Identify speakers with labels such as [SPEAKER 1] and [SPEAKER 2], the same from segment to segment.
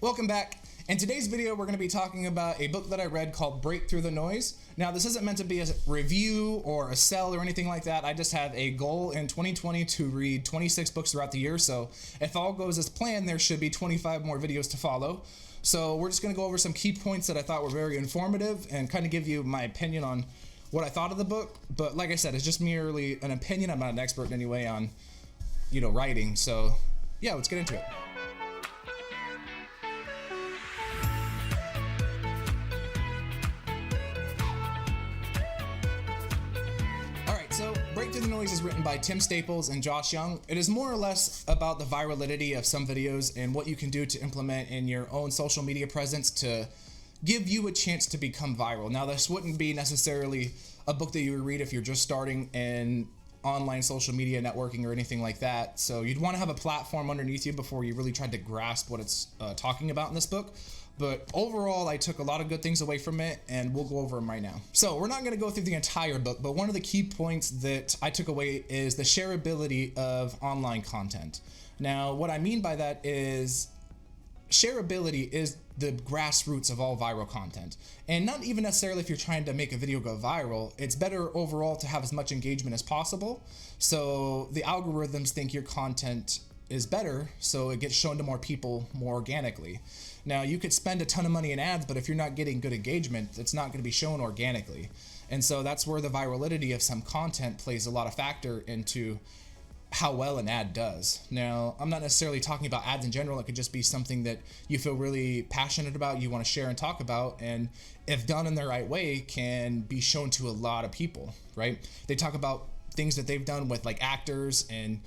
[SPEAKER 1] Welcome back. In today's video, we're going to be talking about a book that I read called Break Through the Noise. Now, this isn't meant to be a review or a sell or anything like that. I just have a goal in 2020 to read 26 books throughout the year. So if all goes as planned, there should be 25 more videos to follow. So we're just going to go over some key points that I thought were very informative and kind of give you my opinion on what I thought of the book. But like I said, it's just merely an opinion. I'm not an expert in any way on, writing. So yeah, let's get into it. Break Through the Noise is written by Tim Staples and Josh Young. It is more or less about the virality of some videos and what you can do to implement in your own social media presence to give you a chance to become viral. Now, this wouldn't be necessarily a book that you would read if you're just starting in online social media networking or anything like that. So you'd want to have a platform underneath you before you really tried to grasp what it's talking about in this book. But overall, I took a lot of good things away from it, and we'll go over them right now. So we're not going to go through the entire book, but one of the key points that I took away is the shareability of online content. Now, what I mean by that is shareability is the grassroots of all viral content. And not even necessarily if you're trying to make a video go viral, it's better overall to have as much engagement as possible. So the algorithms think your content is better, so it gets shown to more people more organically. Now, you could spend a ton of money in ads, but if you're not getting good engagement, it's not going to be shown organically. And so that's where the virality of some content plays a lot of factor into how well an ad does. Now, I'm not necessarily talking about ads in general. It could just be something that you feel really passionate about, you want to share and talk about, and if done in the right way, can be shown to a lot of people, right? They talk about things that they've done with like actors and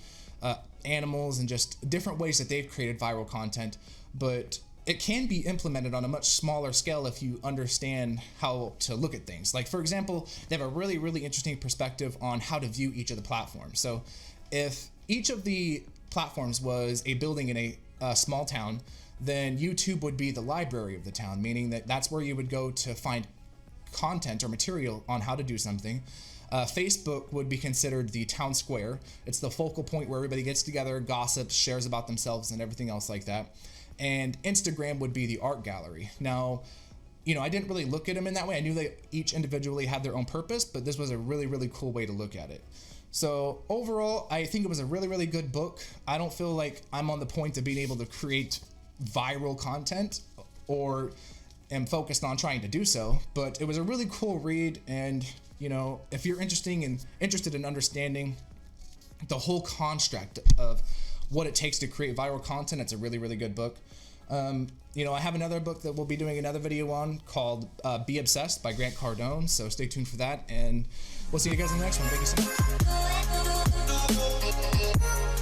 [SPEAKER 1] animals and just different ways that they've created viral content, but it can be implemented on a much smaller scale if you understand how to look at things. Like, for example, they have a really, really interesting perspective on how to view each of the platforms. So if each of the platforms was a building in a small town, then YouTube would be the library of the town, meaning that that's where you would go to find content or material on how to do something. Facebook would be considered the town square. It's the focal point where everybody gets together, gossips, shares about themselves, and everything else like that. And Instagram would be the art gallery. Now, I didn't really look at them in that way. I knew that each individually had their own purpose, but this was a really, really cool way to look at it. So overall, I think it was a really, really good book. I don't feel like I'm on the point of being able to create viral content or am focused on trying to do so, but it was a really cool read. And if you're interested in understanding the whole construct of what it takes to create viral content, it's a really, really good book. I have another book that we'll be doing another video on called Be Obsessed by Grant Cardone, so stay tuned for that, and we'll see you guys in the next one. Thank you so much.